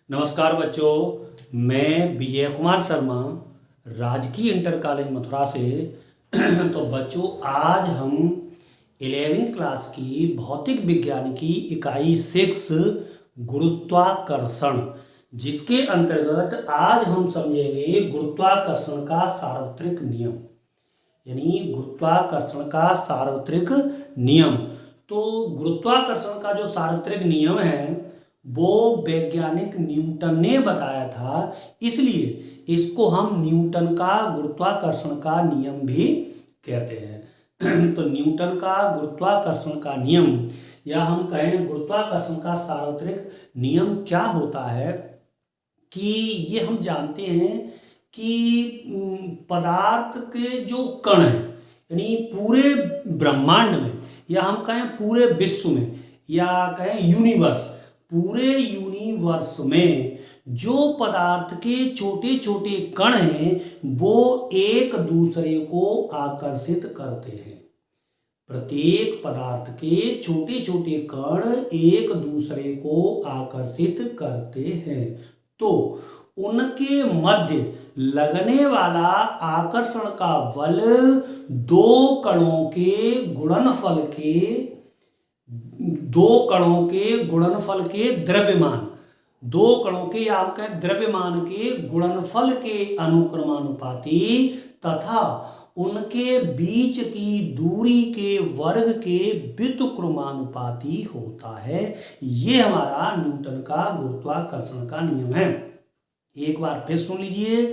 नमस्कार बच्चों, मैं विजय कुमार शर्मा राजकीय इंटर कॉलेज मथुरा से। तो बच्चों, आज हम 11वीं क्लास की भौतिक विज्ञान की इकाई 6 गुरुत्वाकर्षण, जिसके अंतर्गत आज हम समझेंगे गुरुत्वाकर्षण का सार्वत्रिक नियम, यानी गुरुत्वाकर्षण का सार्वत्रिक नियम। तो गुरुत्वाकर्षण का जो सार्वत्रिक नियम है वो वैज्ञानिक न्यूटन ने बताया था, इसलिए इसको हम न्यूटन का गुरुत्वाकर्षण का नियम भी कहते हैं। तो न्यूटन का गुरुत्वाकर्षण का नियम, या हम कहें गुरुत्वाकर्षण का सार्वत्रिक नियम, क्या होता है कि ये हम जानते हैं कि पदार्थ के जो कण हैं, यानी पूरे ब्रह्मांड में, या हम कहें पूरे विश्व में, या कहें यूनिवर्स, पूरे यूनिवर्स में जो पदार्थ के छोटे छोटे कण हैं वो एक दूसरे को आकर्षित करते हैं। प्रत्येक पदार्थ के छोटे छोटे कण एक दूसरे को आकर्षित करते हैं, तो उनके मध्य लगने वाला आकर्षण का बल दो कणों के गुणनफल के द्रव्यमान, दो कणों के या आप कहें द्रव्यमान के गुणनफल के अनुक्रमानुपाती तथा उनके बीच की दूरी के वर्ग के व्युत्क्रमानुपाती होता है। ये हमारा न्यूटन का गुरुत्वाकर्षण का नियम है। एक बार फिर सुन लीजिए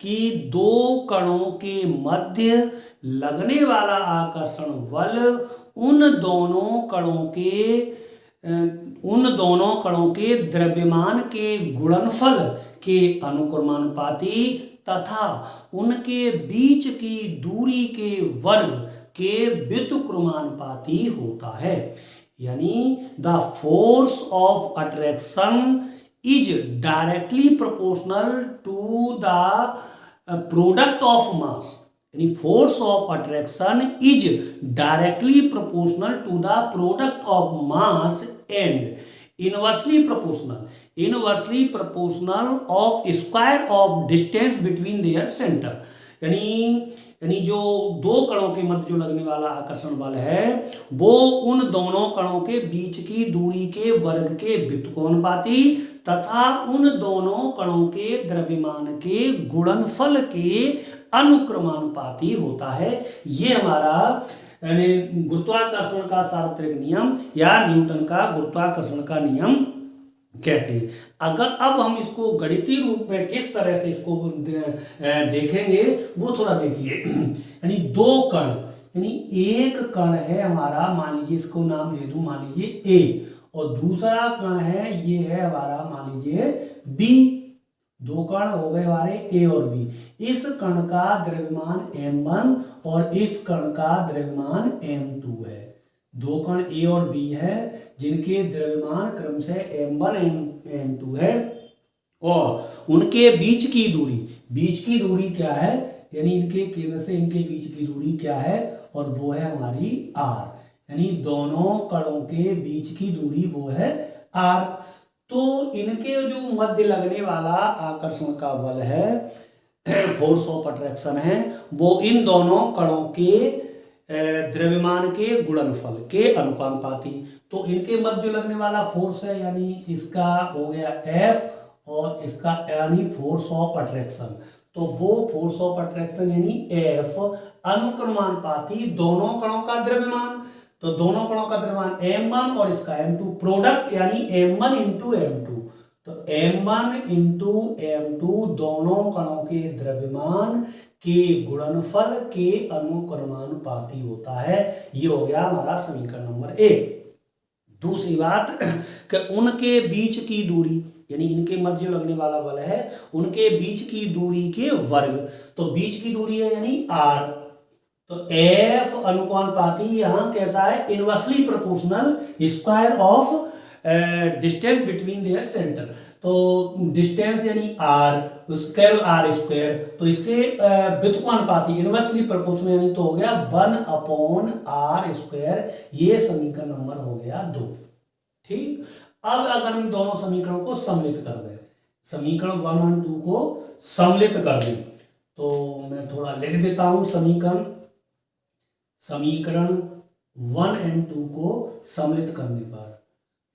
कि दो कणों के मध्य लगने वाला आकर्षण बल उन दोनों कणों के द्रव्यमान के गुणनफल के अनुक्रमानुपाती तथा उनके बीच की दूरी के वर्ग के व्युत्क्रमानुपाती होता है। यानी the force of attraction is directly proportional to the product of mass, यानी force of attraction is directly proportional to the product of mass and inversely proportional of square of distance between their centre. यानी जो दो कणों के मध्य जो लगने वाला आकर्षण बल है वो उन दोनों कणों के बीच की दूरी के वर्ग के व्युत्क्रमानुपाती तथा उन दोनों कणों के द्रव्यमान के गुणनफल के अनुक्रमानुपाती होता है। ये हमारा गुरुत्वाकर्षण का सार्वत्रिक नियम या न्यूटन का गुरुत्वाकर्षण का नियम कहते हैं। अगर अब हम इसको गणितीय रूप में किस तरह से इसको देखेंगे वो थोड़ा देखिए। यानी दो कण, यानी एक कण है हमारा, मान लीजिए इसको नाम दे दूं, मान लीजिए ए, और दूसरा कण है, ये है हमारा मान लीजिए बी। दो कण हो गए हमारे ए और बी। इस कण का द्रव्यमान m1 और इस कण का द्रव्यमान m2 है। दो कण ए और बी है जिनके द्रव्यमान क्रमशः m1 m2 है, और उनके बीच की दूरी क्या है, यानी इनके केंद्र से इनके बीच की दूरी क्या है, और वो है हमारी r। यानी दोनों कणों के बीच की दूरी वो है r। तो इनके जो मध्य लगने वाला आकर्षण का बल है, फोर्स ऑफ अट्रैक्शन है, वो इन दोनों कणों के द्रव्यमान के गुणनफल के अनुपाती। तो इनके मध्य जो लगने वाला फोर्स है, यानी इसका हो गया F और इसका यानी फोर्स ऑफ अट्रैक्शन, तो वो फोर्स ऑफ अट्रैक्शन यानी F अनुक्रमानुपाती दोनों कणों का द्रव्यमान, तो दोनों कणों का द्रव्यमान m1 और इसका m2, प्रोडक्ट यानी m1 इंटू m2, तो m1 इंटू m2 दोनों कणों के द्रव्यमान के गुणनफल के अनुक्रमानुपाती होता है। ये हो गया हमारा समीकरण नंबर 1। दूसरी बात कि उनके बीच की दूरी, यानी इनके मध्य लगने वाला बल है उनके बीच की दूरी के वर्ग, तो बीच की दूरी है यानी r, तो F अनुपाती यहां कैसा है, inversely proportional square of distance between their centre, तो डिस्टेंस यानी r स्क्वायर r स्क्वायर, तो इसके व्युत्क्रमानुपाती इनवर्सली प्रोपोर्शनल, यानी तो हो गया 1/r स्क्वायर। ये समीकरण नंबर हो गया 2। ठीक, अब अगर हम दोनों समीकरणों को सम्मिलित कर दें, समीकरण 1 और 2 को सम्मिलित कर दें। तो मैं थोड़ा लिख देता हूं समीकरण 1 और 2 को सम्मिलित करने पर,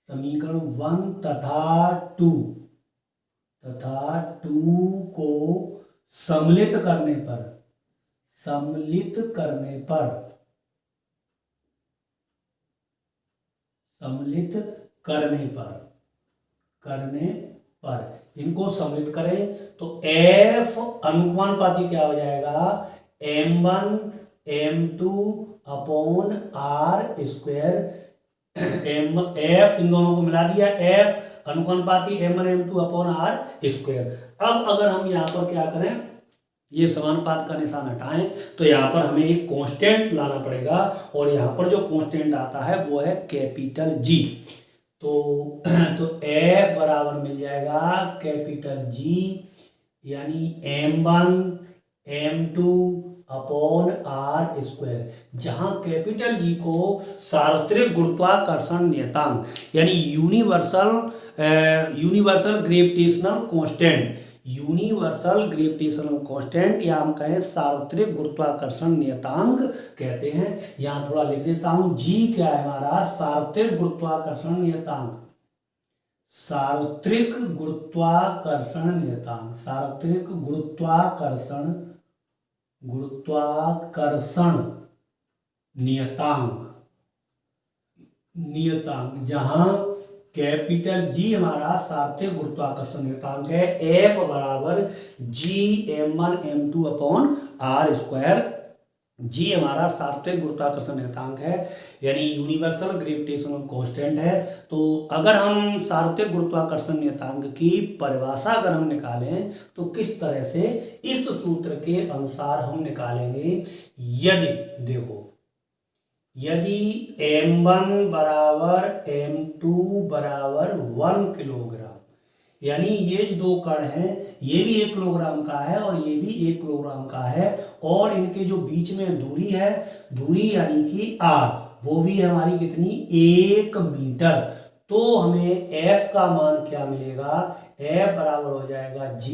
समीकरण 1 तथा 2 को सम्मिलित करने पर इनको सम्मिलित करें तो F अनुपाती क्या हो जाएगा, M1 M2 upon R square. F इन दोनों को मिला दिया, F अनुपाती M1 M2 upon R square. अब अगर हम यहाँ पर क्या करें, ये समानुपात का निशान हटाएं तो यहाँ पर हमें एक कांस्टेंट लाना पड़ेगा, और यहाँ पर जो कांस्टेंट आता है वो है कैपिटल G। तो F बराबर मिल जाएगा कैपिटल G, यानी M1 M2 upon R square, जहां कैपिटल G को सार्वत्रिक गुरुत्वाकर्षण नियतांक यानी यूनिवर्सल ग्रेविटेशनल कांस्टेंट या हम कहें सार्वत्रिक गुरुत्वाकर्षण नियतांक कहते हैं। यहां थोड़ा लिख देता हूं, G क्या है हमारा, सार्वत्रिक गुरुत्वाकर्षण नियतांक, सार्वत्रिक गुरुत्वाकर्षण नियतांक, जहां कैपिटल G हमारा सार्वत्रिक गुरुत्वाकर्षण नियतांक है। F बराबर G M1 M2 upon R square. G हमारा सार्वत्रिक गुरुत्वाकर्षण नियतांक है, यानी यूनिवर्सल ग्रेविटेशनल कांस्टेंट है। तो अगर हम सार्वत्रिक गुरुत्वाकर्षण नियतांक की परिभाषा अगर हम निकालें तो किस तरह से इस सूत्र के अनुसार हम निकालेंगे, यदि M1 बराबर M2 बराबर 1 किलोग्राम, यानी ये जो दो कण हैं ये भी 1 किलोग्राम का है और ये भी 1 किलोग्राम का है, और इनके जो बीच में दूरी यानी कि R, वो भी हमारी कितनी, 1 मीटर। तो हमें F का मान क्या मिलेगा, F बराबर हो जाएगा G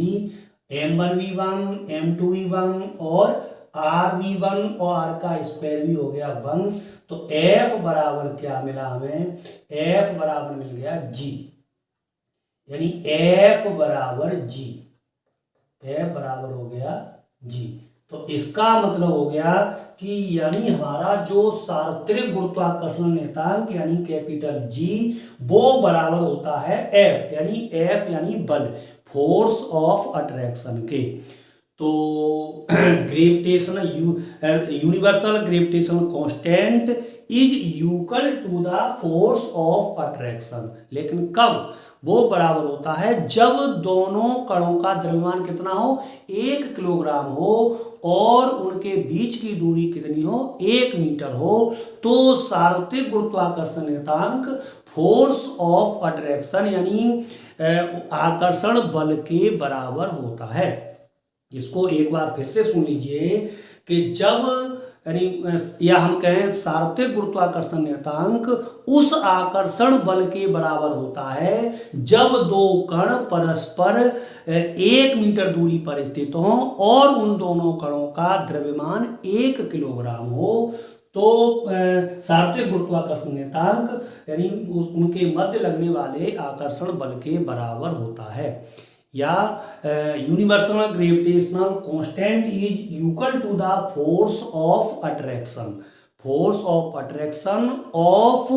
M1v1 M2v1 और R v1 और R का स्क्वायर भी हो गया 1। तो F बराबर क्या मिला हमें, F बराबर मिल गया G, यानी F बराबर हो गया G। तो इसका मतलब हो गया कि यानी हमारा जो सार्वत्रिक गुरुत्वाकर्षण नियतांक यानी कैपिटल G वो बराबर होता है F यानी बल, फोर्स ऑफ अट्रैक्शन के। तो universal gravitational constant is equal to the force of attraction, लेकिन कब, वो बराबर होता है जब दोनों कणों का द्रव्यमान कितना हो, 1 किलोग्राम हो और उनके बीच की दूरी कितनी हो, 1 मीटर हो। तो सार्वत्रिक गुरुत्वाकर्षण नियतांक फोर्स ऑफ अट्रैक्शन यानी आकर्षण बल के बराबर होता है। इसको एक बार फिर से सुन लीजिए कि जब या हम कहें सार्वत्रिक गुरुत्वाकर्षण नियतांक उस आकर्षण बल के बराबर होता है जब दो कण परस्पर 1 मीटर दूरी पर स्थित हों और उन दोनों कणों का द्रव्यमान 1 किलोग्राम हो। तो सार्वत्रिक गुरुत्वाकर्षण नियतांक यानी उनके मध्य लगने वाले आकर्षण बल के बराबर होता है, या universal gravitational constant is equal to the force of attraction of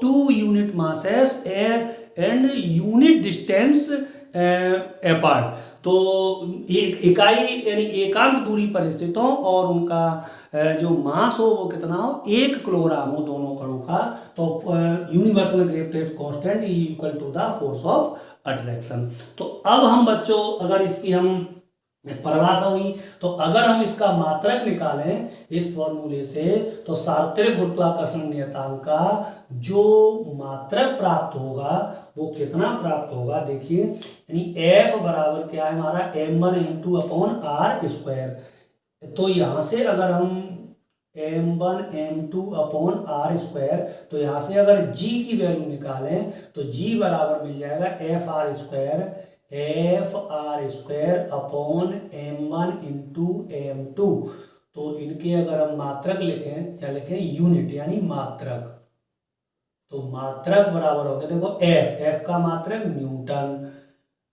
two unit masses and unit distance apart. तो एक इकाई यानी एकांक दूरी पर स्थित हो और उनका जो मास हो वो कितना हो, 1 किलोग्राम हो दोनों कणों का। तो universal gravitational constant is equal to the force of attraction. तो अब हम बच्चों अगर इसकी हम परिभाषा हुई तो अगर हम इसका मात्रक निकालें इस फॉर्मूले से तो सार्वत्रिक गुरुत्वाकर्षण नियतांक का जो मात्रक प्राप्त होगा वो कितना प्राप्त होगा, देखिए यानी F बराबर क्या है हमारा M1 M2 upon R square. तो यहां से अगर हम m1 m2 upon are square. तो यहाँ से अगर g की वैल्यू निकालें तो g बराबर मिल जाएगा F R square upon m1 into m2। तो इनके अगर हम मात्रक लिखें या लिखें यूनिट यानी मात्रक, तो मात्रक बराबर हो गया देखो एफ का मात्रक न्यूटन,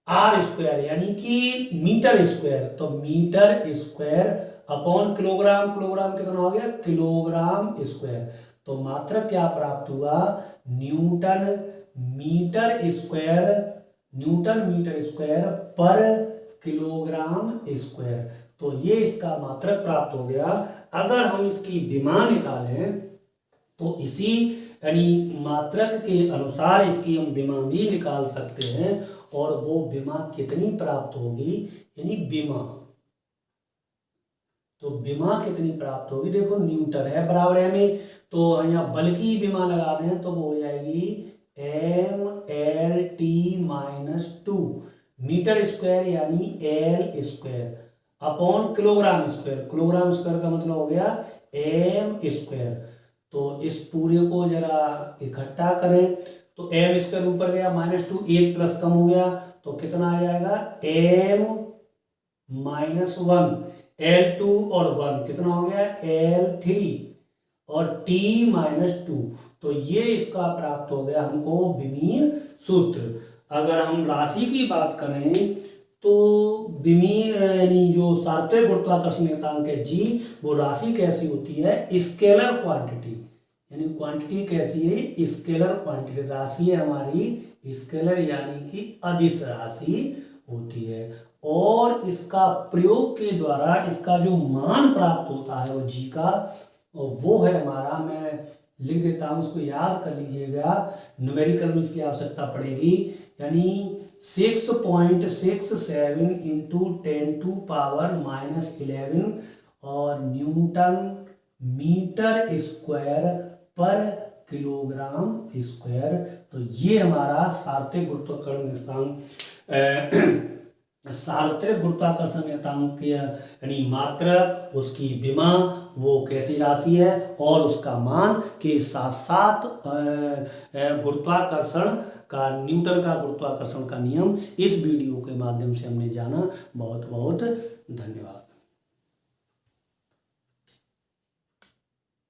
आर स्क्वायर यानी कि मीटर स्क्वायर, तो metre square upon kilogram, kilogram कितना हो गया किलोग्राम स्क्वायर। तो मात्रक क्या प्राप्त हुआ newton metre square, newton metre square पर किलोग्राम स्क्वायर। तो ये इसका मात्रक प्राप्त हो गया। अगर हम इसकी विमा निकालें तो इसी यानी मात्रक के अनुसार इसकी हम विमा भी निकाल सकते हैं, और वो विमा कितनी प्राप्त होगी यानी विमा, तो विमा कितनी प्राप्त होगी देखो न्यूटन है बराबर है में, तो यहाँ बल की विमा लगा दें तो वो हो जाएगी mL/T-2 मीटर स्क्वायर यानी L square upon kilogram square, kilogram square का मतलब हो गया एम स्क्वायर। तो इस पूरे को जरा इकट्ठा करें तो एम स्क्वायर ऊपर गया -2, 1 प्लस कम हो गया तो कितना आ जाएगा m-1 L2 और 1 कितना हो गया L3 और T-2। तो ये इसका प्राप्त हो गया हमको विमीय सूत्र। अगर हम राशि की बात करें तो विमीय यानी जो सार्वत्रिक गुरुत्वाकर्षण नियतांक है जी, वो राशि कैसी होती है स्केलर क्वांटिटी, यानी क्वांटिटी कैसी है स्केलर क्वांटिटी, राशि है हमारी स्केलर यानी कि अदिश राशि होती है। और इसका प्रयोग के द्वारा इसका जो मान प्राप्त होता है वो जी का, वो है हमारा, मैं लिख देता हूँ उसको याद कर लीजिएगा, न्यूमेरिकल में इसकी आवश्यकता पड़ेगी, यानी 6.67 इंटू 10⁻⁻11 और न्यूटन मीटर स्क्वायर पर किलोग्राम स्क्वायर। तो ये हमारा सार्वत्रिक गुरुत्वाकर्षण नियतांक, सार्वत्रिक गुरुत्वाकर्षण नियतांक यानी मात्रक, उसकी विमा वो कैसी राशि है और उसका मान के साथ साथ गुरुत्वाकर्षण का, न्यूटन का गुरुत्वाकर्षण का नियम इस वीडियो के माध्यम से हमने जाना। बहुत बहुत धन्यवाद।